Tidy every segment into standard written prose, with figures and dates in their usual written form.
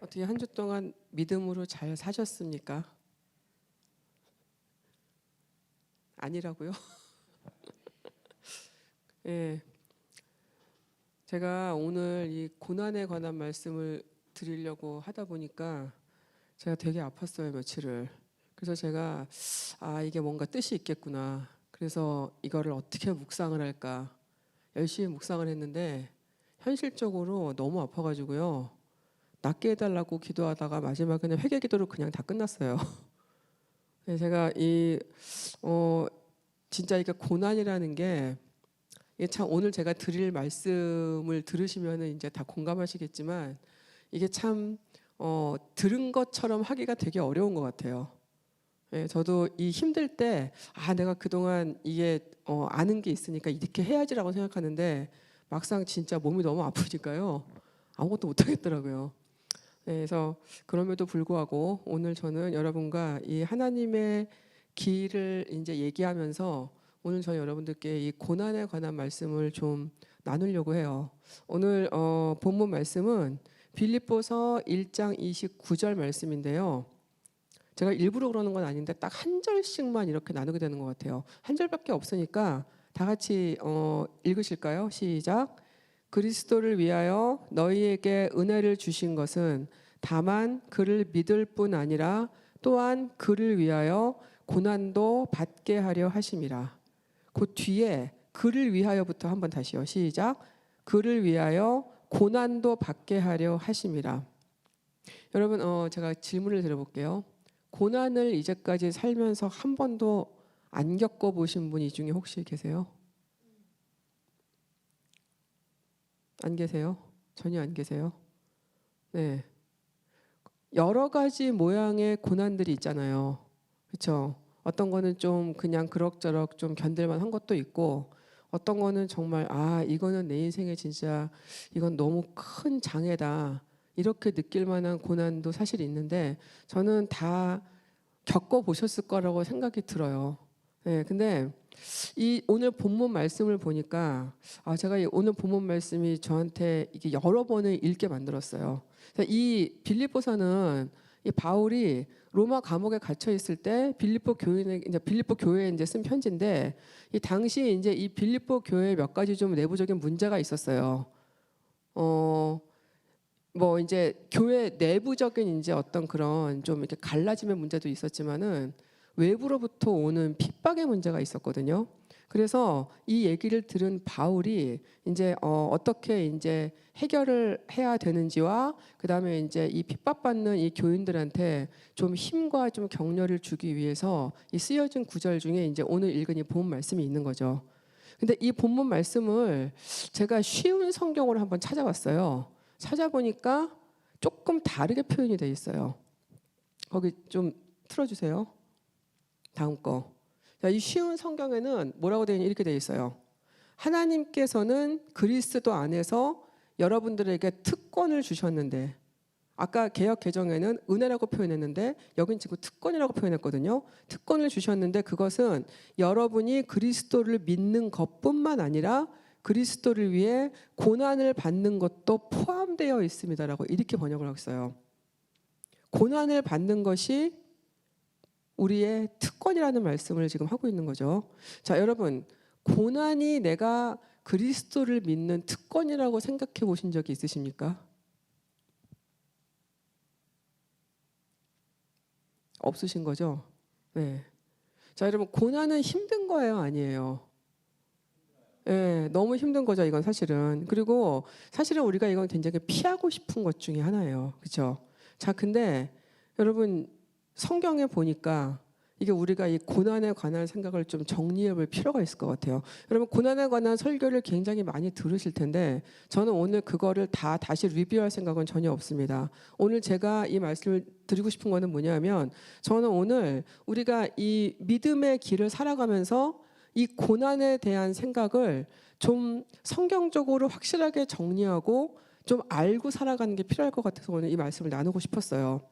어떻게 한 주 동안 믿음으로 잘 사셨습니까? 아니라고요? 예. 제가 오늘 이 고난에 관한 말씀을 드리려고 하다 보니까 제가 되게 아팠어요, 며칠을. 그래서 제가 이게 뭔가 뜻이 있겠구나. 그래서 이거를 어떻게 묵상을 할까? 열심히 묵상을 했는데 현실적으로 너무 아파가지고요. 낫게 해달라고 기도하다가 마지막에는 회개 기도로 그냥 다 끝났어요. 제가 진짜 이게 고난이라는 게 이게 참 오늘 제가 드릴 말씀을 들으시면은 이제 다 공감하시겠지만 이게 참 들은 것처럼 하기가 되게 어려운 것 같아요. 예, 저도 이 힘들 때 내가 그동안 이게 아는 게 있으니까 이렇게 해야지라고 생각하는데 막상 진짜 몸이 너무 아프니까요 아무것도 못 하겠더라고요. 네, 그래서 그럼에도 불구하고 오늘 저는 여러분과 이 하나님의 길을 이제 얘기하면서 오늘 저는 여러분들께 이 고난에 관한 말씀을 좀 나누려고 해요. 오늘 본문 말씀은 빌립보서 1장 29절 말씀인데요. 제가 일부러 그러는 건 아닌데 딱 한 절씩만 이렇게 나누게 되는 것 같아요. 한 절밖에 없으니까 다 같이 읽으실까요? 시작. 그리스도를 위하여 너희에게 은혜를 주신 것은 다만 그를 믿을 뿐 아니라 또한 그를 위하여 고난도 받게 하려 하심이라. 그 뒤에 그를 위하여부터 한번 다시요. 시작. 그를 위하여 고난도 받게 하려 하심이라. 여러분 제가 질문을 드려볼게요. 고난을 이제까지 살면서 한 번도 안 겪어보신 분 이 중에 혹시 계세요? 안 계세요? 전혀 안 계세요? 네. 여러 가지 모양의 고난들이 있잖아요. 그렇죠? 어떤 거는 좀 그냥 그럭저럭 좀 견딜만 한 것도 있고 어떤 거는 정말 이거는 내 인생에 진짜 이건 너무 큰 장애다. 이렇게 느낄 만한 고난도 사실 있는데 저는 다 겪어보셨을 거라고 생각이 들어요. 네, 근데 이 오늘 본문 말씀을 보니까 제가 오늘 본문 말씀이 저한테 이게 여러 번을 읽게 만들었어요. 이 빌립보서는 이 바울이 로마 감옥에 갇혀 있을 때 빌립보 교회에 이제 쓴 편지인데 이 당시 이제 이 빌립보 교회에 몇 가지 좀 내부적인 문제가 있었어요. 뭐 이제 교회 내부적인 이제 어떤 그런 좀 이렇게 갈라짐의 문제도 있었지만은 외부로부터 오는 핍박의 문제가 있었거든요. 그래서 이 얘기를 들은 바울이 이제 어떻게 이제 해결을 해야 되는지와 그다음에 이제 이 핍박받는 이 교인들한테 좀 힘과 좀 격려를 주기 위해서 이 쓰여진 구절 중에 이제 오늘 읽은 이 본문 말씀이 있는 거죠. 근데 이 본문 말씀을 제가 쉬운 성경으로 한번 찾아봤어요. 찾아보니까 조금 다르게 표현이 돼 있어요. 거기 좀 틀어주세요. 다음 거. 자, 이 쉬운 성경에는 뭐라고 되어 있냐 이렇게 되어 있어요. 하나님께서는 그리스도 안에서 여러분들에게 특권을 주셨는데 아까 개역 개정에는 은혜라고 표현했는데 여긴 지금 특권이라고 표현했거든요. 특권을 주셨는데 그것은 여러분이 그리스도를 믿는 것뿐만 아니라 그리스도를 위해 고난을 받는 것도 포함되어 있습니다라고 이렇게 번역을 했어요. 고난을 받는 것이 우리의 특권이라는 말씀을 지금 하고 있는 거죠. 자, 여러분, 고난이 내가 그리스도를 믿는 특권이라고 생각해 보신 적이 있으십니까? 없으신 거죠? 네. 자, 여러분, 고난은 힘든 거예요, 아니에요? 네, 너무 힘든 거죠, 이건 사실은. 그리고 사실은 우리가 이건 굉장히 피하고 싶은 것 중에 하나예요. 그렇죠? 자, 근데 여러분 성경에 보니까 이게 우리가 이 고난에 관한 생각을 좀 정리해 볼 필요가 있을 것 같아요. 여러분 고난에 관한 설교를 굉장히 많이 들으실 텐데 저는 오늘 그거를 다 다시 리뷰할 생각은 전혀 없습니다. 오늘 제가 이 말씀을 드리고 싶은 거는 뭐냐면 저는 오늘 우리가 이 믿음의 길을 살아가면서 이 고난에 대한 생각을 좀 성경적으로 확실하게 정리하고 좀 알고 살아가는 게 필요할 것 같아서 오늘 이 말씀을 나누고 싶었어요.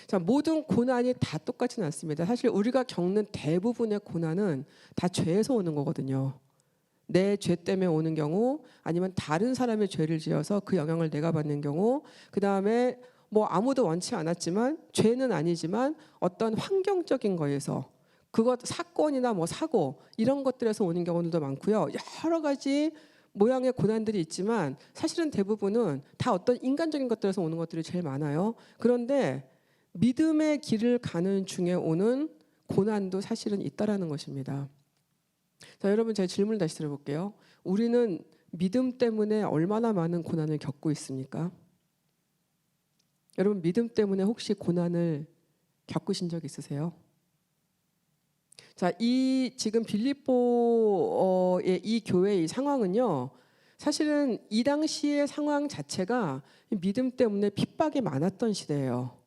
자, 모든 고난이 다 똑같지는 않습니다. 사실 우리가 겪는 대부분의 고난은 다 죄에서 오는 거거든요. 내 죄 때문에 오는 경우 아니면 다른 사람의 죄를 지어서 그 영향을 내가 받는 경우 그 다음에 뭐 아무도 원치 않았지만 죄는 아니지만 어떤 환경적인 거에서 그것 사건이나 뭐 사고 이런 것들에서 오는 경우들도 많고요. 여러 가지 모양의 고난들이 있지만 사실은 대부분은 다 어떤 인간적인 것들에서 오는 것들이 제일 많아요. 그런데 믿음의 길을 가는 중에 오는 고난도 사실은 있다라는 것입니다. 자, 여러분 제가 질문을 다시 드려볼게요. 우리는 믿음 때문에 얼마나 많은 고난을 겪고 있습니까? 여러분 믿음 때문에 혹시 고난을 겪으신 적 있으세요? 자, 이 지금 빌립보의 이 교회의 상황은요. 사실은 이 당시의 상황 자체가 믿음 때문에 핍박이 많았던 시대예요.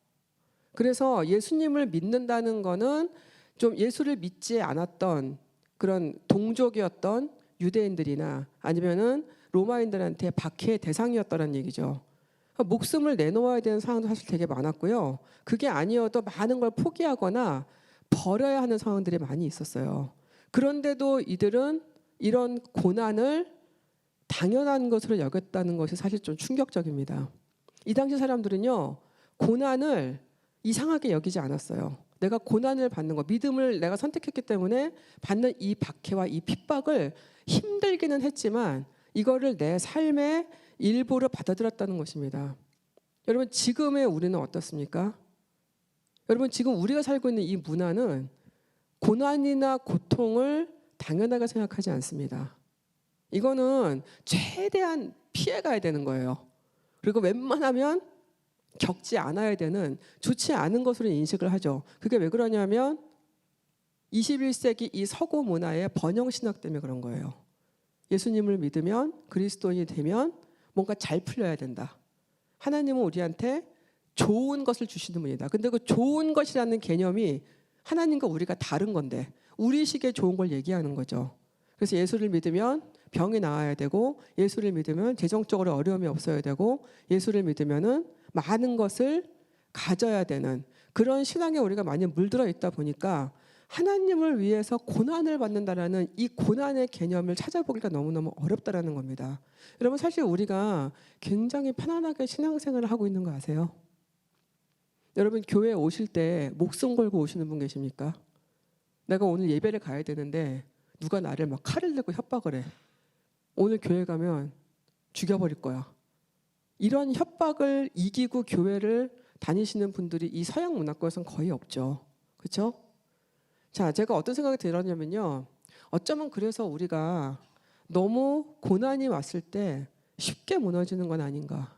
그래서 예수님을 믿는다는 거는 좀 예수를 믿지 않았던 그런 동족이었던 유대인들이나 아니면은 로마인들한테 박해의 대상이었다는 얘기죠. 목숨을 내놓아야 되는 상황도 사실 되게 많았고요. 그게 아니어도 많은 걸 포기하거나 버려야 하는 상황들이 많이 있었어요. 그런데도 이들은 이런 고난을 당연한 것으로 여겼다는 것이 사실 좀 충격적입니다. 이 당시 사람들은요, 고난을 이상하게 여기지 않았어요. 내가 고난을 받는 거, 믿음을 내가 선택했기 때문에 받는 이 박해와 이 핍박을 힘들기는 했지만 이거를 내 삶의 일부로 받아들였다는 것입니다. 여러분 지금의 우리는 어떻습니까? 여러분 지금 우리가 살고 있는 이 문화는 고난이나 고통을 당연하게 생각하지 않습니다. 이거는 최대한 피해가야 되는 거예요. 그리고 웬만하면 겪지 않아야 되는 좋지 않은 것으로 인식을 하죠. 그게 왜 그러냐면 21세기 이 서구 문화의 번영신학 때문에 그런 거예요. 예수님을 믿으면 그리스도인이 되면 뭔가 잘 풀려야 된다. 하나님은 우리한테 좋은 것을 주시는 분이다. 근데 그 좋은 것이라는 개념이 하나님과 우리가 다른 건데 우리식의 좋은 걸 얘기하는 거죠. 그래서 예수를 믿으면 병이 나아야 되고 예수를 믿으면 재정적으로 어려움이 없어야 되고 예수를 믿으면은 많은 것을 가져야 되는 그런 신앙에 우리가 많이 물들어 있다 보니까 하나님을 위해서 고난을 받는다라는 이 고난의 개념을 찾아보기가 너무너무 어렵다라는 겁니다. 여러분 사실 우리가 굉장히 편안하게 신앙생활을 하고 있는 거 아세요? 여러분 교회에 오실 때 목숨 걸고 오시는 분 계십니까? 내가 오늘 예배를 가야 되는데 누가 나를 막 칼을 들고 협박을 해. 오늘 교회 가면 죽여버릴 거야. 이런 협박을 이기고 교회를 다니시는 분들이 이 서양 문화권에서는 거의 없죠. 그렇죠? 자, 제가 어떤 생각이 들었냐면요. 어쩌면 그래서 우리가 너무 고난이 왔을 때 쉽게 무너지는 건 아닌가.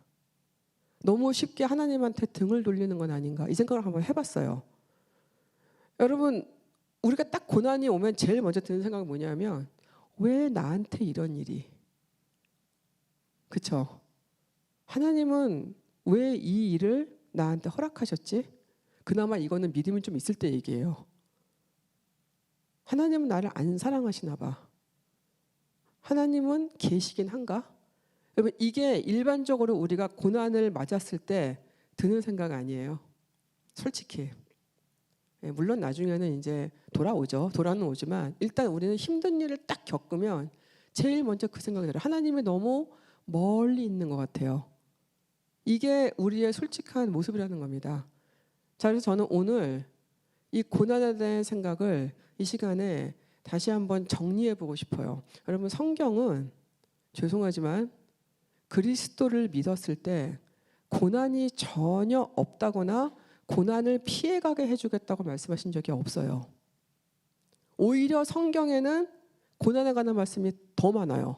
너무 쉽게 하나님한테 등을 돌리는 건 아닌가. 이 생각을 한번 해봤어요. 여러분, 우리가 딱 고난이 오면 제일 먼저 드는 생각은 뭐냐면 왜 나한테 이런 일이? 그렇죠? 하나님은 왜 이 일을 나한테 허락하셨지? 그나마 이거는 믿음이 좀 있을 때 얘기예요. 하나님은 나를 안 사랑하시나 봐. 하나님은 계시긴 한가? 여러분 이게 일반적으로 우리가 고난을 맞았을 때 드는 생각 아니에요. 솔직히. 물론 나중에는 이제 돌아오죠. 돌아는 오지만 일단 우리는 힘든 일을 딱 겪으면 제일 먼저 그 생각이 들어요. 하나님이 너무 멀리 있는 것 같아요. 이게 우리의 솔직한 모습이라는 겁니다. 자, 그래서 저는 오늘 이 고난에 대한 생각을 이 시간에 다시 한번 정리해 보고 싶어요. 여러분 성경은 죄송하지만 그리스도를 믿었을 때 고난이 전혀 없다거나 고난을 피해가게 해주겠다고 말씀하신 적이 없어요. 오히려 성경에는 고난에 관한 말씀이 더 많아요.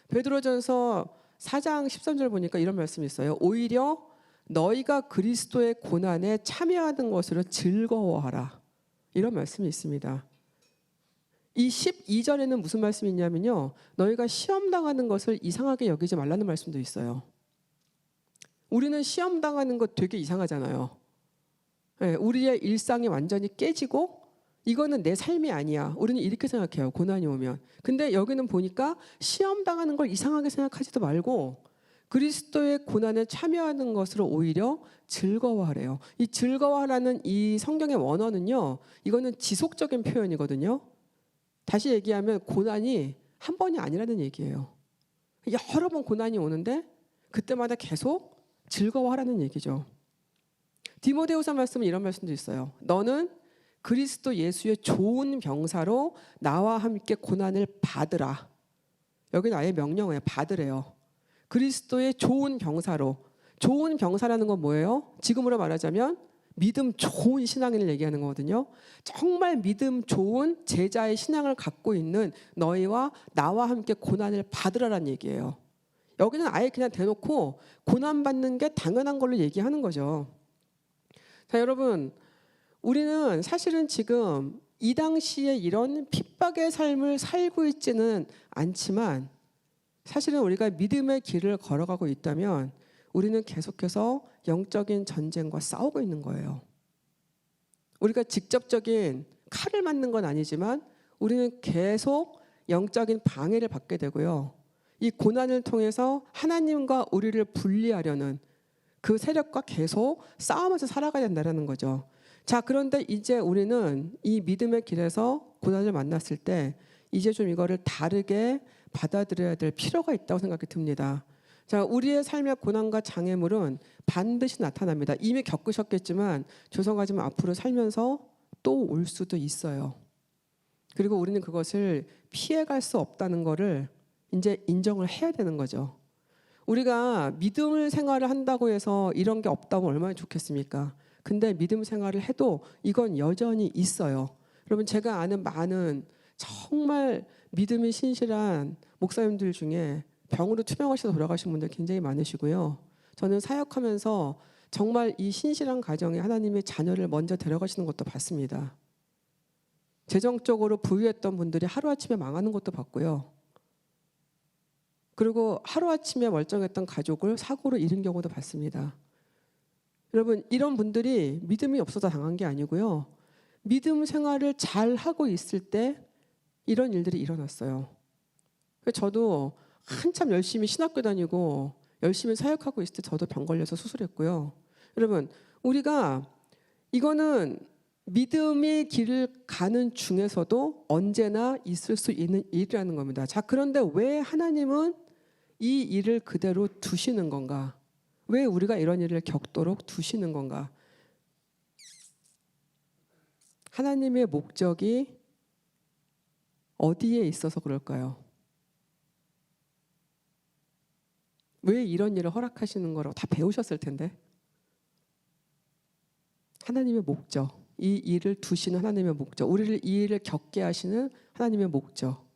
베드로전서 4장 13절 보니까 이런 말씀이 있어요. 오히려 너희가 그리스도의 고난에 참여하는 것으로 즐거워하라. 이런 말씀이 있습니다. 이 12절에는 무슨 말씀이 있냐면요. 너희가 시험당하는 것을 이상하게 여기지 말라는 말씀도 있어요. 우리는 시험당하는 것 되게 이상하잖아요. 네, 우리의 일상이 완전히 깨지고 이거는 내 삶이 아니야. 우리는 이렇게 생각해요. 고난이 오면. 근데 여기는 보니까 시험당하는 걸 이상하게 생각하지도 말고 그리스도의 고난에 참여하는 것으로 오히려 즐거워하래요. 이 즐거워하라는 이 성경의 원어는요. 이거는 지속적인 표현이거든요. 다시 얘기하면 고난이 한 번이 아니라는 얘기예요. 여러 번 고난이 오는데 그때마다 계속 즐거워하라는 얘기죠. 디모데후서 말씀은 이런 말씀도 있어요. 너는 그리스도 예수의 좋은 병사로 나와 함께 고난을 받으라. 여기는 아예 명령어예요. 받으래요. 그리스도의 좋은 병사로. 좋은 병사라는 건 뭐예요? 지금으로 말하자면 믿음 좋은 신앙인을 얘기하는 거거든요. 정말 믿음 좋은 제자의 신앙을 갖고 있는 너희와 나와 함께 고난을 받으라는 얘기예요. 여기는 아예 그냥 대놓고 고난받는 게 당연한 걸로 얘기하는 거죠. 자, 여러분, 우리는 사실은 지금 이 당시에 이런 핍박의 삶을 살고 있지는 않지만 사실은 우리가 믿음의 길을 걸어가고 있다면 우리는 계속해서 영적인 전쟁과 싸우고 있는 거예요. 우리가 직접적인 칼을 맞는 건 아니지만 우리는 계속 영적인 방해를 받게 되고요. 이 고난을 통해서 하나님과 우리를 분리하려는 그 세력과 계속 싸우면서 살아가야 된다는 거죠. 자, 그런데 이제 우리는 이 믿음의 길에서 고난을 만났을 때 이제 좀 이거를 다르게 받아들여야 될 필요가 있다고 생각이 듭니다. 자, 우리의 삶의 고난과 장애물은 반드시 나타납니다. 이미 겪으셨겠지만 죄송하지만 앞으로 살면서 또 올 수도 있어요. 그리고 우리는 그것을 피해갈 수 없다는 거를 이제 인정을 해야 되는 거죠. 우리가 믿음을 생활을 한다고 해서 이런 게 없다고 얼마나 좋겠습니까? 근데 믿음 생활을 해도 이건 여전히 있어요. 여러분, 제가 아는 많은 정말 믿음이 신실한 목사님들 중에 병으로 투병하셔서 돌아가신 분들 굉장히 많으시고요. 저는 사역하면서 정말 이 신실한 가정에 하나님의 자녀를 먼저 데려가시는 것도 봤습니다. 재정적으로 부유했던 분들이 하루아침에 망하는 것도 봤고요. 그리고 하루아침에 멀쩡했던 가족을 사고로 잃은 경우도 봤습니다. 여러분, 이런 분들이 믿음이 없어서 당한 게 아니고요. 믿음 생활을 잘 하고 있을 때 이런 일들이 일어났어요. 저도 한참 열심히 신학교 다니고 열심히 사역하고 있을 때 저도 병 걸려서 수술했고요. 여러분, 우리가 이거는 믿음의 길을 가는 중에서도 언제나 있을 수 있는 일이라는 겁니다. 자, 그런데 왜 하나님은 이 일을 그대로 두시는 건가? 왜 우리가 이런 일을 겪도록 두시는 건가? 하나님의 목적이 어디에 있어서 그럴까요? 왜 이런 일을 허락하시는 거라고 다 배우셨을 텐데. 하나님의 목적, 이 일을 두시는 하나님의 목적, 우리를 이 일을 겪게 하시는 하나님의 목적.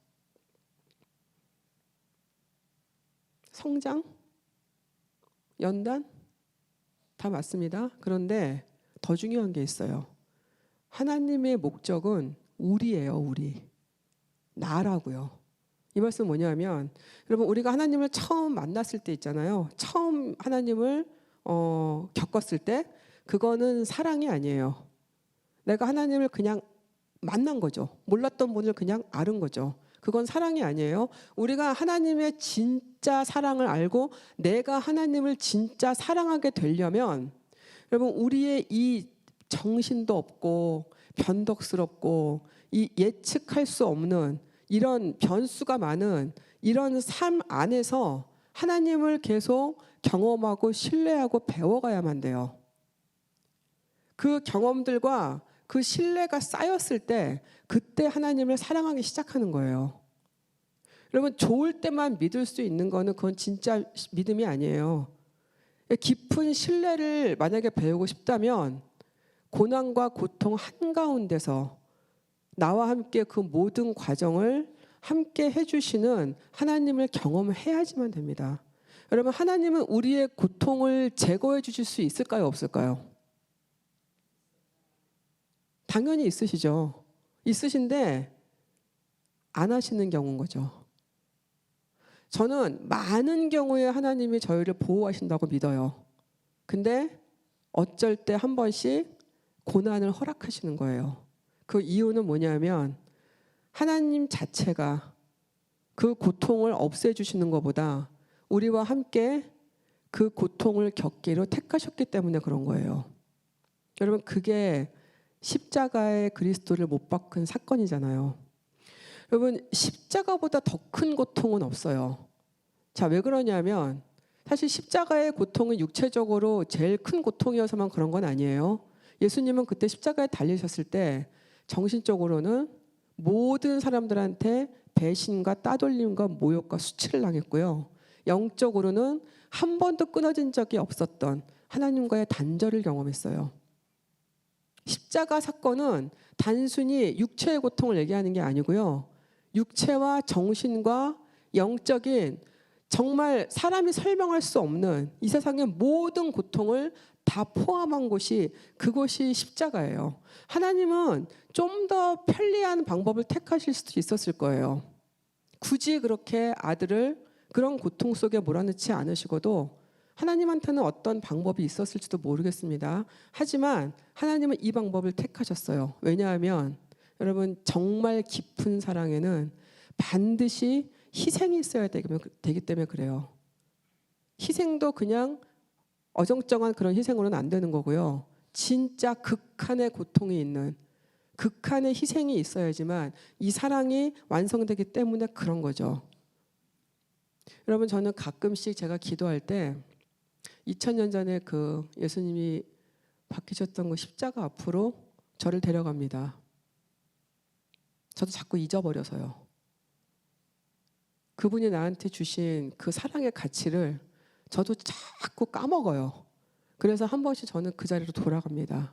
성장? 연단? 다 맞습니다. 그런데 더 중요한 게 있어요. 하나님의 목적은 우리예요, 우리. 나라고요. 이 말씀은 뭐냐면, 여러분, 우리가 하나님을 처음 만났을 때 있잖아요. 처음 하나님을 겪었을 때 그거는 사랑이 아니에요. 내가 하나님을 그냥 만난 거죠. 몰랐던 분을 그냥 알은 거죠. 그건 사랑이 아니에요. 우리가 하나님의 진짜 사랑을 알고 내가 하나님을 진짜 사랑하게 되려면 여러분, 우리의 이 정신도 없고 변덕스럽고 이 예측할 수 없는 이런 변수가 많은 이런 삶 안에서 하나님을 계속 경험하고 신뢰하고 배워가야만 돼요. 그 경험들과 그 신뢰가 쌓였을 때 그때 하나님을 사랑하기 시작하는 거예요. 여러분, 좋을 때만 믿을 수 있는 거는 그건 진짜 믿음이 아니에요. 깊은 신뢰를 만약에 배우고 싶다면 고난과 고통 한가운데서 나와 함께 그 모든 과정을 함께 해주시는 하나님을 경험해야지만 됩니다. 여러분, 하나님은 우리의 고통을 제거해 주실 수 있을까요, 없을까요? 당연히 있으시죠. 있으신데 안 하시는 경우인 거죠. 저는 많은 경우에 하나님이 저희를 보호하신다고 믿어요. 근데 어쩔 때 한 번씩 고난을 허락하시는 거예요. 그 이유는 뭐냐면 하나님 자체가 그 고통을 없애주시는 것보다 우리와 함께 그 고통을 겪기로 택하셨기 때문에 그런 거예요. 여러분, 그게 십자가에 그리스도를 못 박은 사건이잖아요. 여러분, 십자가보다 더 큰 고통은 없어요. 자, 왜 그러냐면 사실 십자가의 고통은 육체적으로 제일 큰 고통이어서만 그런 건 아니에요. 예수님은 그때 십자가에 달리셨을 때 정신적으로는 모든 사람들한테 배신과 따돌림과 모욕과 수치를 당했고요. 영적으로는 한 번도 끊어진 적이 없었던 하나님과의 단절을 경험했어요. 십자가 사건은 단순히 육체의 고통을 얘기하는 게 아니고요. 육체와 정신과 영적인 정말 사람이 설명할 수 없는 이 세상의 모든 고통을 다 포함한 곳이 그곳이 십자가예요. 하나님은 좀 더 편리한 방법을 택하실 수도 있었을 거예요. 굳이 그렇게 아들을 그런 고통 속에 몰아넣지 않으시고도 하나님한테는 어떤 방법이 있었을지도 모르겠습니다. 하지만 하나님은 이 방법을 택하셨어요. 왜냐하면 여러분 정말 깊은 사랑에는 반드시 희생이 있어야 되기 때문에 그래요. 희생도 그냥 어정쩡한 그런 희생으로는 안 되는 거고요. 진짜 극한의 고통이 있는 극한의 희생이 있어야지만 이 사랑이 완성되기 때문에 그런 거죠. 여러분 저는 가끔씩 제가 기도할 때 2000년 전에 그 예수님이 박히셨던 그 십자가 앞으로 저를 데려갑니다. 저도 자꾸 잊어버려서요. 그분이 나한테 주신 그 사랑의 가치를 저도 자꾸 까먹어요. 그래서 한 번씩 저는 그 자리로 돌아갑니다.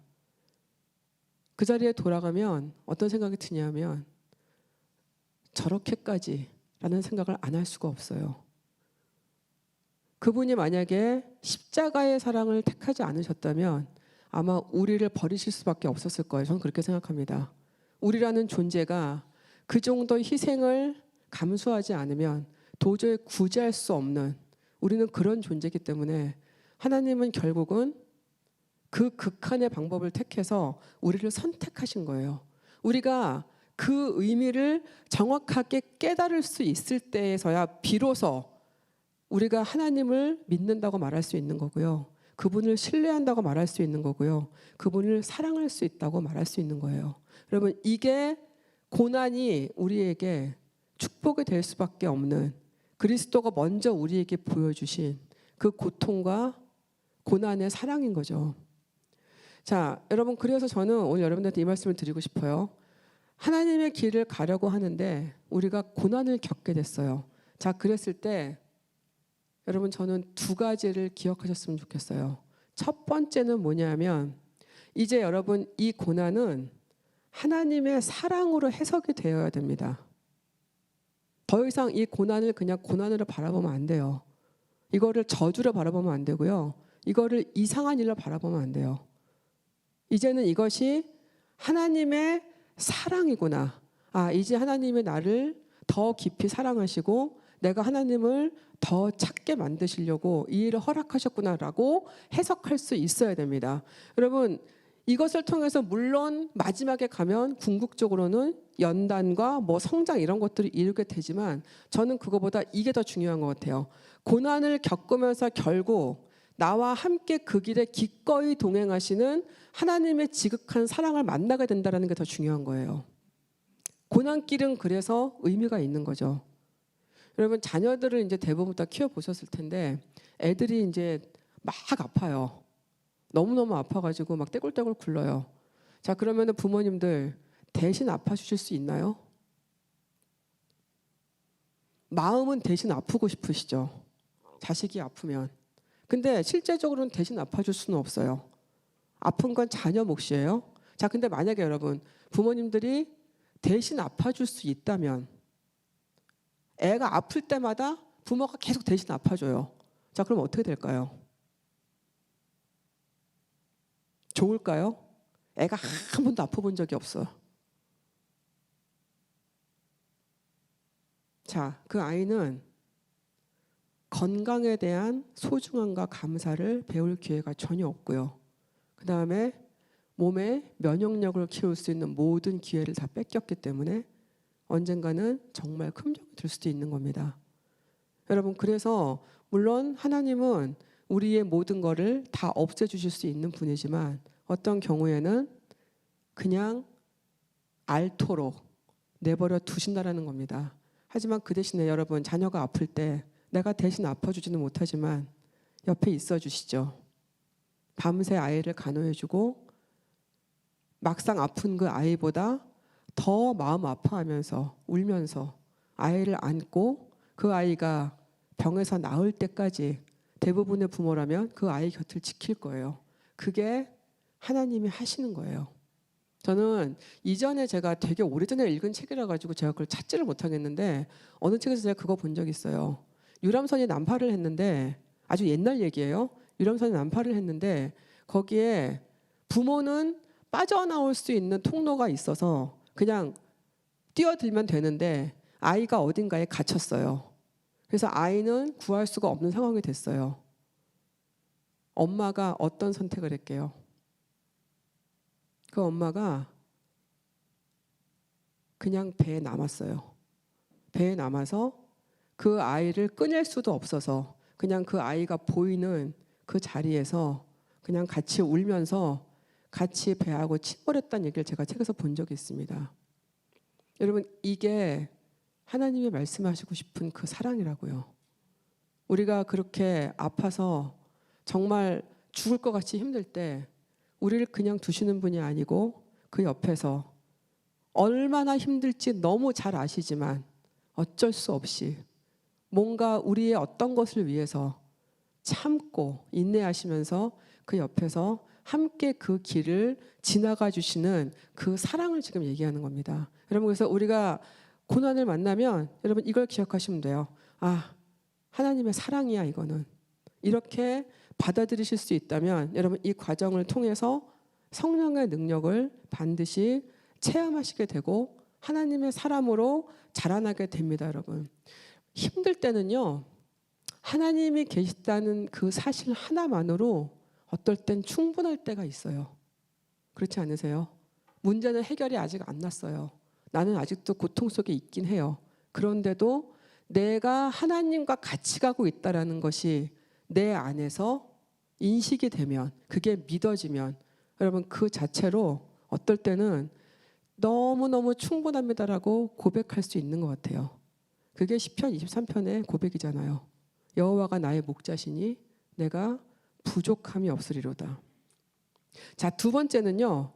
그 자리에 돌아가면 어떤 생각이 드냐면 저렇게까지 라는 생각을 안 할 수가 없어요. 그분이 만약에 십자가의 사랑을 택하지 않으셨다면 아마 우리를 버리실 수밖에 없었을 거예요. 저는 그렇게 생각합니다. 우리라는 존재가 그 정도 희생을 감수하지 않으면 도저히 구제할 수 없는 우리는 그런 존재이기 때문에 하나님은 결국은 그 극한의 방법을 택해서 우리를 선택하신 거예요. 우리가 그 의미를 정확하게 깨달을 수 있을 때에서야 비로소 우리가 하나님을 믿는다고 말할 수 있는 거고요. 그분을 신뢰한다고 말할 수 있는 거고요. 그분을 사랑할 수 있다고 말할 수 있는 거예요. 여러분 이게 고난이 우리에게 축복이 될 수밖에 없는 그리스도가 먼저 우리에게 보여주신 그 고통과 고난의 사랑인 거죠. 자, 여러분 그래서 저는 오늘 여러분들한테 이 말씀을 드리고 싶어요. 하나님의 길을 가려고 하는데 우리가 고난을 겪게 됐어요. 자, 그랬을 때 여러분 저는 두 가지를 기억하셨으면 좋겠어요. 첫 번째는 뭐냐면 이제 여러분 이 고난은 하나님의 사랑으로 해석이 되어야 됩니다. 더 이상 이 고난을 그냥 고난으로 바라보면 안 돼요. 이거를 저주로 바라보면 안 되고요. 이거를 이상한 일로 바라보면 안 돼요. 이제는 이것이 하나님의 사랑이구나. 아, 이제 하나님이 나를 더 깊이 사랑하시고 내가 하나님을 더 찾게 만드시려고 이 일을 허락하셨구나라고 해석할 수 있어야 됩니다. 여러분 이것을 통해서 물론 마지막에 가면 궁극적으로는 연단과 뭐 성장 이런 것들을 이루게 되지만 저는 그거보다 이게 더 중요한 것 같아요. 고난을 겪으면서 결국 나와 함께 그 길에 기꺼이 동행하시는 하나님의 지극한 사랑을 만나게 된다는 게 더 중요한 거예요. 고난길은 그래서 의미가 있는 거죠. 여러분 자녀들을 이제 대부분 다 키워보셨을 텐데 애들이 이제 막 아파요. 너무너무 아파가지고 막 떼굴떼굴 굴러요. 자, 그러면 부모님들 대신 아파주실 수 있나요? 마음은 대신 아프고 싶으시죠. 자식이 아프면. 근데 실제적으로는 대신 아파줄 수는 없어요. 아픈 건 자녀 몫이에요. 자, 근데 만약에 여러분 부모님들이 대신 아파줄 수 있다면 애가 아플 때마다 부모가 계속 대신 아파줘요. 자, 그럼 어떻게 될까요? 좋을까요? 애가 한 번도 아파본 적이 없어요. 자, 그 아이는 건강에 대한 소중함과 감사를 배울 기회가 전혀 없고요. 그 다음에 몸의 면역력을 키울 수 있는 모든 기회를 다 뺏겼기 때문에 언젠가는 정말 큰 병이 들 수도 있는 겁니다. 여러분 그래서 물론 하나님은 우리의 모든 거를 다 없애주실 수 있는 분이지만 어떤 경우에는 그냥 앓도록 내버려 두신다라는 겁니다. 하지만 그 대신에 여러분 자녀가 아플 때 내가 대신 아파주지는 못하지만 옆에 있어 주시죠. 밤새 아이를 간호해주고 막상 아픈 그 아이보다 더 마음 아파하면서 울면서 아이를 안고 그 아이가 병에서 나을 때까지 대부분의 부모라면 그 아이 곁을 지킬 거예요. 그게 하나님이 하시는 거예요. 저는 이전에 제가 되게 오래전에 읽은 책이라 가지고 제가 그걸 찾지를 못하겠는데 어느 책에서 제가 그거 본 적 있어요. 유람선이 난파를 했는데 아주 옛날 얘기예요. 유람선이 난파를 했는데 거기에 부모는 빠져나올 수 있는 통로가 있어서 그냥 뛰어들면 되는데 아이가 어딘가에 갇혔어요. 그래서 아이는 구할 수가 없는 상황이 됐어요. 엄마가 어떤 선택을 했게요? 그 엄마가 그냥 배에 남았어요. 배에 남아서 그 아이를 꺼낼 수도 없어서 그냥 그 아이가 보이는 그 자리에서 그냥 같이 울면서 같이 배하고 침몰했다는 얘기를 제가 책에서 본 적이 있습니다. 여러분, 이게 하나님이 말씀하시고 싶은 그 사랑이라고요. 우리가 그렇게 아파서 정말 죽을 것 같이 힘들 때 우리를 그냥 두시는 분이 아니고 그 옆에서 얼마나 힘들지 너무 잘 아시지만 어쩔 수 없이 뭔가 우리의 어떤 것을 위해서 참고 인내하시면서 그 옆에서 함께 그 길을 지나가 주시는 그 사랑을 지금 얘기하는 겁니다. 여러분, 그래서 우리가 고난을 만나면 여러분 이걸 기억하시면 돼요. 아, 하나님의 사랑이야 이거는. 이렇게 받아들이실 수 있다면 여러분 이 과정을 통해서 성령의 능력을 반드시 체험하시게 되고 하나님의 사람으로 자라나게 됩니다. 여러분, 힘들 때는요 하나님이 계시다는 그 사실 하나만으로 어떨 땐 충분할 때가 있어요. 그렇지 않으세요? 문제는 해결이 아직 안 났어요. 나는 아직도 고통 속에 있긴 해요. 그런데도 내가 하나님과 같이 가고 있다는 것이 내 안에서 인식이 되면, 그게 믿어지면 여러분 그 자체로 어떨 때는 너무너무 충분합니다라고 고백할 수 있는 것 같아요. 그게 시편 23편의 고백이잖아요. 여호와가 나의 목자시니 내가 부족함이 없으리로다. 자, 두 번째는요.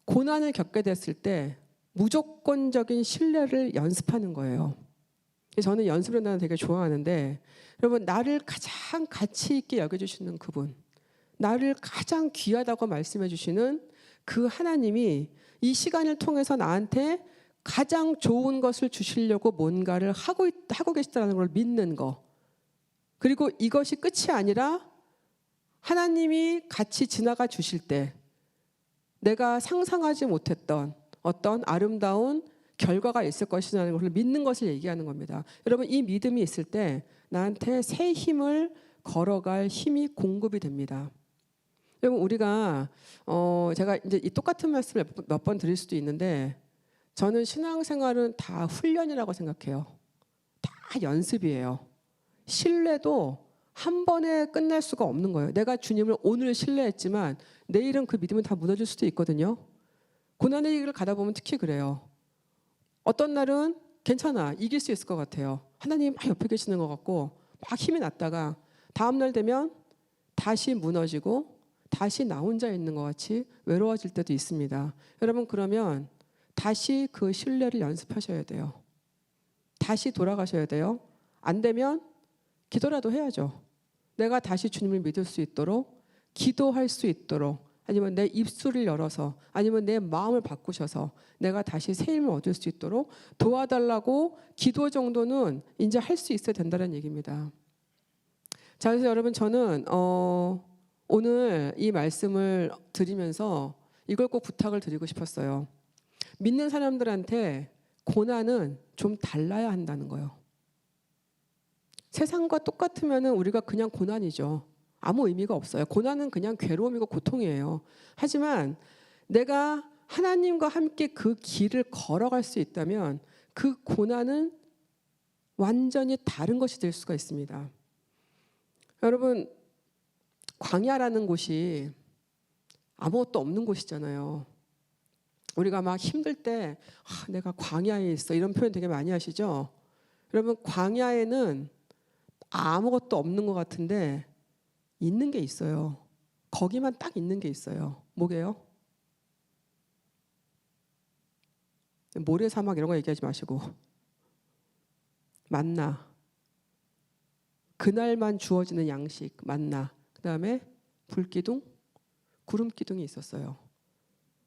고난을 겪게 됐을 때 무조건적인 신뢰를 연습하는 거예요. 저는 연습을 나는 되게 좋아하는데 여러분, 나를 가장 가치 있게 여겨주시는 그분, 나를 가장 귀하다고 말씀해 주시는 그 하나님이 이 시간을 통해서 나한테 가장 좋은 것을 주시려고 뭔가를 하고 계시다는 걸 믿는 거, 그리고 이것이 끝이 아니라 하나님이 같이 지나가 주실 때 내가 상상하지 못했던 어떤 아름다운 결과가 있을 것이라는 것을 믿는 것을 얘기하는 겁니다. 여러분, 이 믿음이 있을 때 나한테 새 힘을 걸어갈 힘이 공급이 됩니다. 여러분, 우리가 제가 이제 이 똑같은 말씀을 몇 번 드릴 수도 있는데 저는 신앙생활은 다 훈련이라고 생각해요. 다 연습이에요. 신뢰도 한 번에 끝날 수가 없는 거예요. 내가 주님을 오늘 신뢰했지만 내일은 그 믿음은 다 무너질 수도 있거든요. 고난의 길을 가다 보면 특히 그래요. 어떤 날은 괜찮아, 이길 수 있을 것 같아요. 하나님 막 옆에 계시는 것 같고 막 힘이 났다가 다음 날 되면 다시 무너지고 다시 나 혼자 있는 것 같이 외로워질 때도 있습니다. 여러분, 그러면 다시 그 신뢰를 연습하셔야 돼요. 다시 돌아가셔야 돼요. 안 되면 기도라도 해야죠. 내가 다시 주님을 믿을 수 있도록, 기도할 수 있도록, 아니면 내 입술을 열어서, 아니면 내 마음을 바꾸셔서 내가 다시 새 힘을 얻을 수 있도록 도와달라고 기도 정도는 이제 할 수 있어야 된다는 얘기입니다. 자, 그래서 여러분, 저는 오늘 이 말씀을 드리면서 이걸 꼭 부탁을 드리고 싶었어요. 믿는 사람들한테 고난은 좀 달라야 한다는 거예요. 세상과 똑같으면 우리가 그냥 고난이죠. 아무 의미가 없어요. 고난은 그냥 괴로움이고 고통이에요. 하지만 내가 하나님과 함께 그 길을 걸어갈 수 있다면 그 고난은 완전히 다른 것이 될 수가 있습니다. 여러분, 광야라는 곳이 아무것도 없는 곳이잖아요. 우리가 막 힘들 때 내가 광야에 있어 이런 표현 되게 많이 하시죠. 여러분, 광야에는 아무것도 없는 것 같은데 있는 게 있어요. 거기만 딱 있는 게 있어요. 뭐게요? 모래사막 이런 거 얘기하지 마시고 만나. 그날만 주어지는 양식 만나. 그다음에 불기둥, 구름기둥이 있었어요.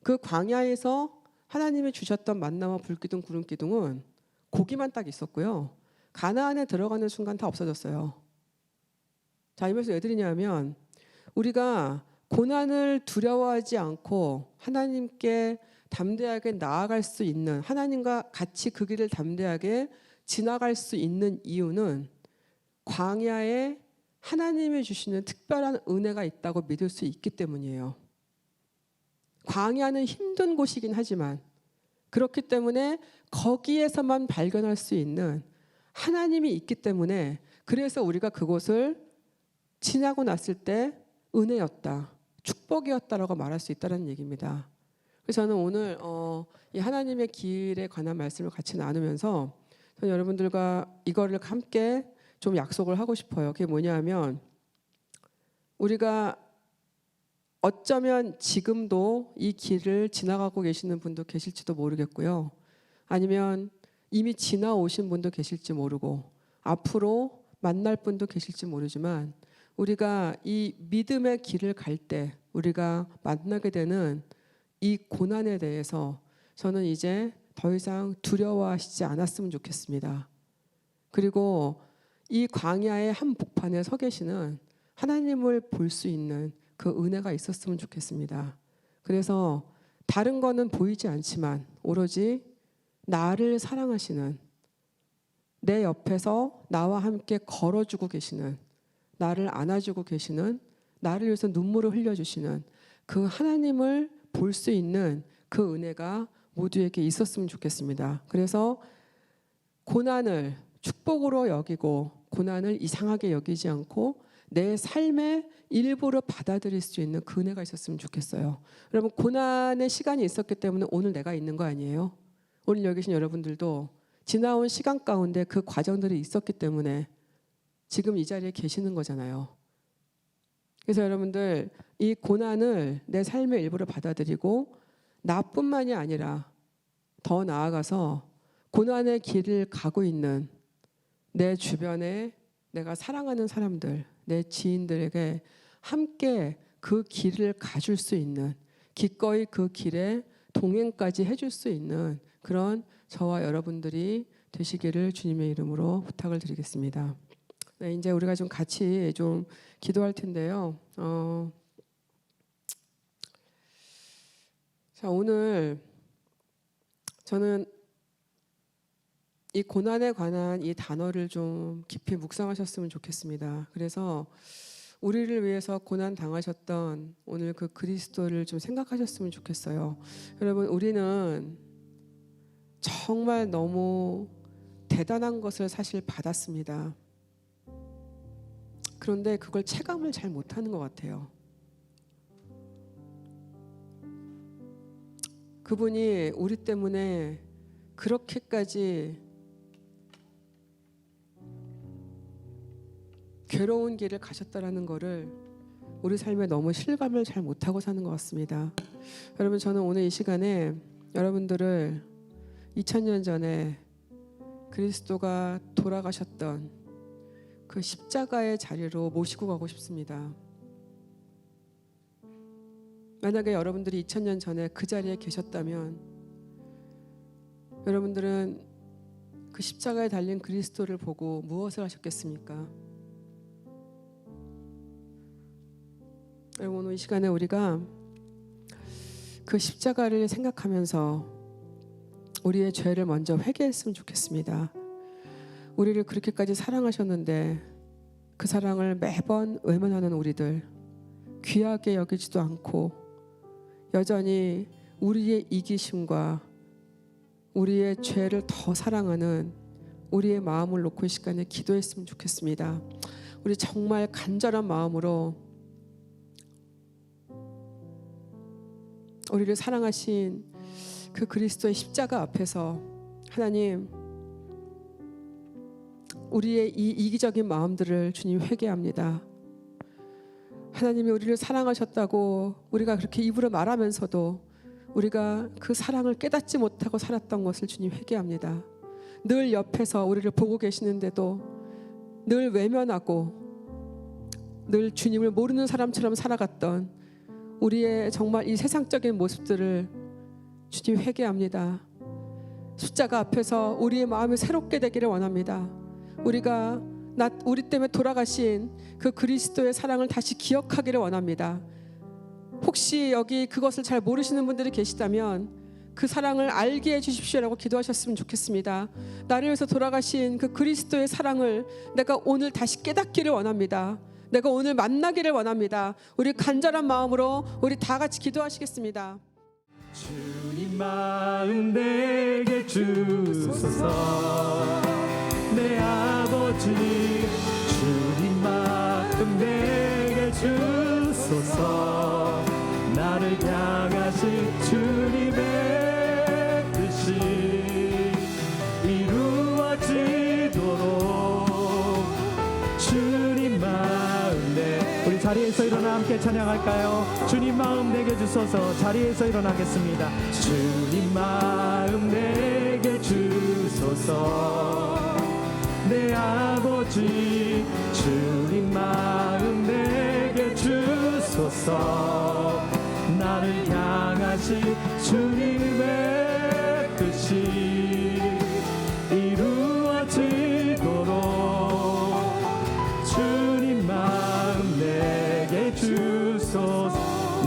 그 광야에서 하나님이 주셨던 만나와 불기둥, 구름기둥은 고기만 딱 있었고요. 가나안에 들어가는 순간 다 없어졌어요. 자, 이 말씀 왜 드리냐면 우리가 고난을 두려워하지 않고 하나님께 담대하게 나아갈 수 있는, 하나님과 같이 그 길을 담대하게 지나갈 수 있는 이유는 광야에 하나님이 주시는 특별한 은혜가 있다고 믿을 수 있기 때문이에요. 광야는 힘든 곳이긴 하지만 그렇기 때문에 거기에서만 발견할 수 있는 하나님이 있기 때문에, 그래서 우리가 그곳을 지나고 났을 때 은혜였다, 축복이었다라고 말할 수 있다는 얘기입니다. 그래서 저는 오늘 이 하나님의 길에 관한 말씀을 같이 나누면서 저는 여러분들과 이거를 함께 좀 약속을 하고 싶어요. 그게 뭐냐면 우리가 어쩌면 지금도 이 길을 지나가고 계시는 분도 계실지도 모르겠고요. 아니면 이미 지나오신 분도 계실지 모르고 앞으로 만날 분도 계실지 모르지만 우리가 이 믿음의 길을 갈 때 우리가 만나게 되는 이 고난에 대해서 저는 이제 더 이상 두려워하시지 않았으면 좋겠습니다. 그리고 이 광야의 한복판에 서 계시는 하나님을 볼 수 있는 그 은혜가 있었으면 좋겠습니다. 그래서 다른 거는 보이지 않지만 오로지 나를 사랑하시는, 내 옆에서 나와 함께 걸어주고 계시는, 나를 안아주고 계시는, 나를 위해서 눈물을 흘려주시는 그 하나님을 볼 수 있는 그 은혜가 모두에게 있었으면 좋겠습니다. 그래서 고난을 축복으로 여기고 고난을 이상하게 여기지 않고 내 삶의 일부를 받아들일 수 있는 그 은혜가 있었으면 좋겠어요. 여러분, 고난의 시간이 있었기 때문에 오늘 내가 있는 거 아니에요? 오늘 여기 계신 여러분들도 지나온 시간 가운데 그 과정들이 있었기 때문에 지금 이 자리에 계시는 거잖아요. 그래서 여러분들 이 고난을 내 삶의 일부를 받아들이고 나뿐만이 아니라 더 나아가서 고난의 길을 가고 있는 내 주변에 내가 사랑하는 사람들, 내 지인들에게 함께 그 길을 가줄 수 있는, 기꺼이 그 길에 동행까지 해줄 수 있는 그런 저와 여러분들이 되시기를 주님의 이름으로 부탁을 드리겠습니다. 네, 이제 우리가 좀 같이 좀 기도할 텐데요. 자, 오늘 저는 이 고난에 관한 이 단어를 좀 깊이 묵상하셨으면 좋겠습니다. 그래서 우리를 위해서 고난 당하셨던 오늘 그 그리스도를 좀 생각하셨으면 좋겠어요. 여러분, 우리는 정말 너무 대단한 것을 사실 받았습니다. 그런데 그걸 체감을 잘 못하는 것 같아요. 그분이 우리 때문에 그렇게까지 괴로운 길을 가셨다라는 거를 우리 삶에 너무 실감을 잘 못하고 사는 것 같습니다. 여러분, 저는 오늘 이 시간에 여러분들을 2000년 전에 그리스도가 돌아가셨던 그 십자가의 자리로 모시고 가고 싶습니다. 만약에 여러분들이 2000년 전에 그 자리에 계셨다면 여러분들은 그 십자가에 달린 그리스도를 보고 무엇을 하셨겠습니까? 여러분, 오늘 이 시간에 우리가 그 십자가를 생각하면서 우리의 죄를 먼저 회개했으면 좋겠습니다. 우리를 그렇게까지 사랑하셨는데 그 사랑을 매번 외면하는 우리들, 귀하게 여기지도 않고 여전히 우리의 이기심과 우리의 죄를 더 사랑하는 우리의 마음을 놓고 이 시간에 기도했으면 좋겠습니다. 우리 정말 간절한 마음으로 우리를 사랑하신 그 그리스도의 십자가 앞에서 하나님, 우리의 이 이기적인 마음들을 주님 회개합니다. 하나님이 우리를 사랑하셨다고 우리가 그렇게 입으로 말하면서도 우리가 그 사랑을 깨닫지 못하고 살았던 것을 주님 회개합니다. 늘 옆에서 우리를 보고 계시는데도 늘 외면하고 늘 주님을 모르는 사람처럼 살아갔던 우리의 정말 이 세상적인 모습들을 주님 회개합니다. 십자가 앞에서 우리의 마음이 새롭게 되기를 원합니다. 우리가 우리 때문에 돌아가신 그 그리스도의 사랑을 다시 기억하기를 원합니다. 혹시 여기 그것을 잘 모르시는 분들이 계시다면 그 사랑을 알게 해주십시오라고 기도하셨으면 좋겠습니다. 나를 위해서 돌아가신 그 그리스도의 사랑을 내가 오늘 다시 깨닫기를 원합니다. 내가 오늘 만나기를 원합니다. 우리 간절한 마음으로 우리 다 같이 기도하시겠습니다. 주님 마음 내게 주소서. 내 아버지 주님 마음 내게 주소서. 나를 향하신 주님의 뜻이 이루어지도록 주님 마음 내. 우리 자리에서 일어나 함께 찬양할까요? 주님 마음 내게 주소서. 자리에서 일어나겠습니다. 주님 마음 내게 주소서. 내 아버지 주님 마음 내게 주소서. 나를 향하신 주님의 뜻이 이루어지도록 주님 마음 내게 주소서.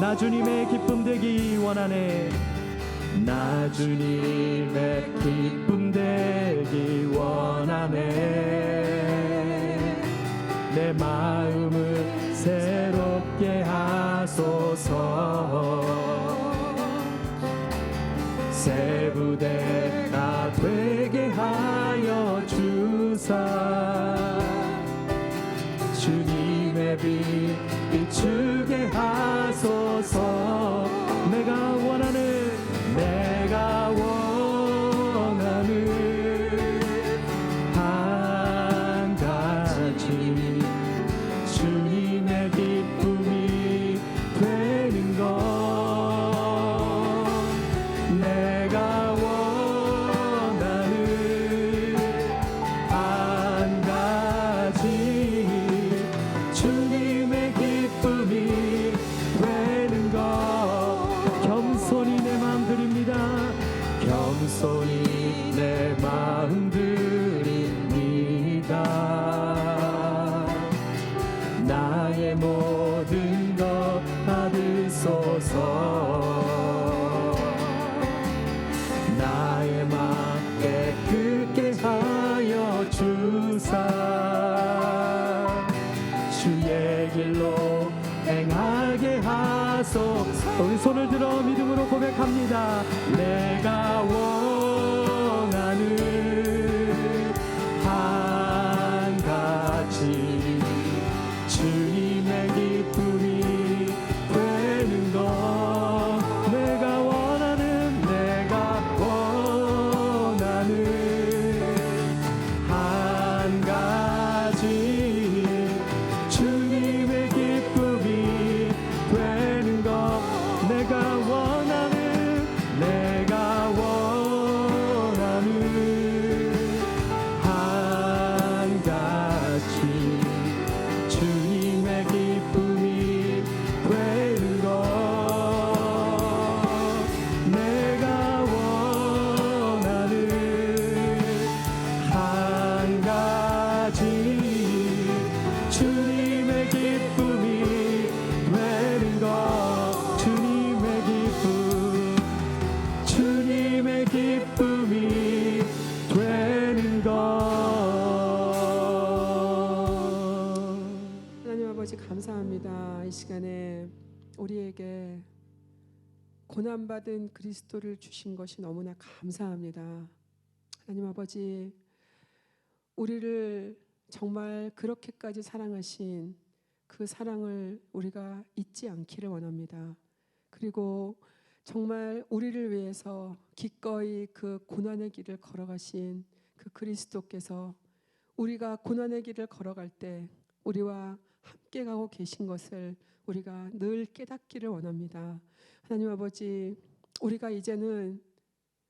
나 주님의 기쁨 되기 원하네. 나 주님의 기쁨 되기 원하네. 내 마음을 새롭게 하소서. 새 부대가 되게 하여 주사. 주님의 빛 비추게 하소서. 내가 원하는 한 가지 주님의 기쁨이 되는 것. 내가 원하는 한 가지 주님의 기쁨이 되는 것. 겸손히 내 마음 드립니다. 겸손히 내 마음 드립니다. 나의 모든 것 받으소서. 나의 마음 깨끗게 하여 주사. 주의 길로 행하게 하소서. 우리 손을 들어 믿음으로 고백합니다. 내가 원하는 한 가지 주님의 기쁨이 되는 것. 내가 원하는 한 가지 주님의 기쁨이 되는 것. 내가 원하는 한 가지 주님의 기쁨이 되는 것. 내가 원하는 한 가지 주님의 기쁨이 되는 것. 주님의 기쁨이 되는 것. 하나님 아버지 감사합니다. 이 시간에 우리에게 고난받은 그리스도를 주신 것이 너무나 감사합니다. 하나님 아버지, 우리를 정말 그렇게까지 사랑하신 그 사랑을 우리가 잊지 않기를 원합니다. 그리고 정말 우리를 위해서 기꺼이 그 고난의 길을 걸어가신 그 그리스도께서 우리가 고난의 길을 걸어갈 때 우리와 함께 가고 계신 것을 우리가 늘 깨닫기를 원합니다. 하나님 아버지, 우리가 이제는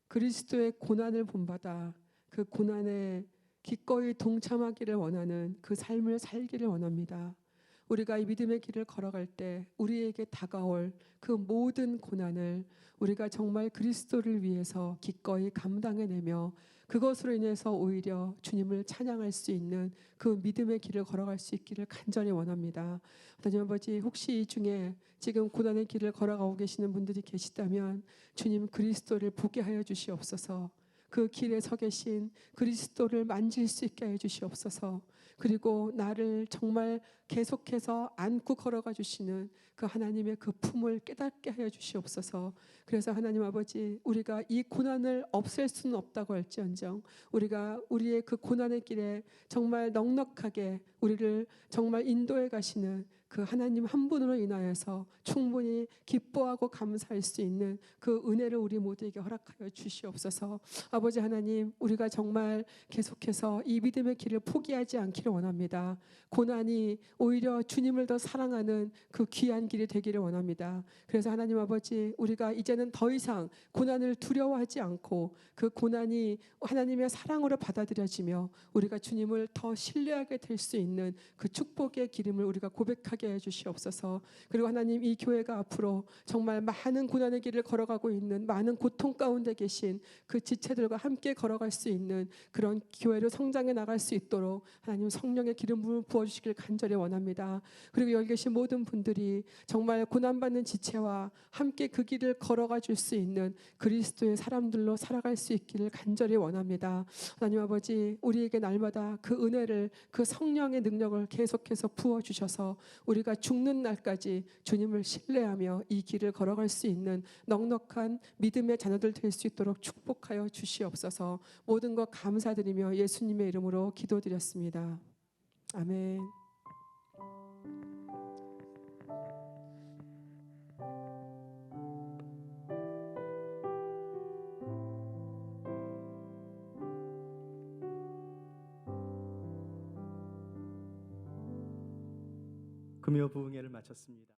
그리스도의 고난을 본받아 그 고난에 기꺼이 동참하기를 원하는 그 삶을 살기를 원합니다. 우리가 이 믿음의 길을 걸어갈 때 우리에게 다가올 그 모든 고난을 우리가 정말 그리스도를 위해서 기꺼이 감당해내며 그것으로 인해서 오히려 주님을 찬양할 수 있는 그 믿음의 길을 걸어갈 수 있기를 간절히 원합니다. 하나님 아버지, 혹시 이 중에 지금 고난의 길을 걸어가고 계시는 분들이 계시다면 주님 그리스도를 보게 하여 주시옵소서. 그 길에 서 계신 그리스도를 만질 수 있게 해 주시옵소서. 그리고 나를 정말 계속해서 안고 걸어가 주시는 그 하나님의 그 품을 깨닫게 하여 주시옵소서. 그래서 하나님 아버지, 우리가 이 고난을 없앨 수는 없다고 할지언정 우리가 우리의 그 고난의 길에 정말 넉넉하게 우리를 정말 인도해 가시는 그 하나님 한 분으로 인하여서 충분히 기뻐하고 감사할 수 있는 그 은혜를 우리 모두에게 허락하여 주시옵소서. 아버지 하나님, 우리가 정말 계속해서 이 믿음의 길을 포기하지 않기를 원합니다. 고난이 오히려 주님을 더 사랑하는 그 귀한 길이 되기를 원합니다. 그래서 하나님 아버지, 우리가 이제는 더 이상 고난을 두려워하지 않고 그 고난이 하나님의 사랑으로 받아들여지며 우리가 주님을 더 신뢰하게 될 수 있는 그 축복의 기름을 우리가 고백하게 해 주시옵소서. 그리고 하나님, 이 교회가 앞으로 정말 많은 고난의 길을 걸어가고 있는 많은 고통 가운데 계신 그 지체들과 함께 걸어갈 수 있는 그런 교회로 성장해 나갈 수 있도록 하나님 성령의 기름을 부어주시길 간절히 원합니다. 그리고 여기 계신 모든 분들이 정말 고난받는 지체와 함께 그 길을 걸어가 줄 수 있는 그리스도의 사람들로 살아갈 수 있기를 간절히 원합니다. 하나님 아버지, 우리에게 날마다 그 은혜를, 그 성령의 능력을 계속해서 부어주셔서 우리가 죽는 날까지 주님을 신뢰하며 이 길을 걸어갈 수 있는 넉넉한 믿음의 자녀들 될 수 있도록 축복하여 주시옵소서. 모든 것 감사드리며 예수님의 이름으로 기도드렸습니다. 아멘. 금요 부흥회를 마쳤습니다.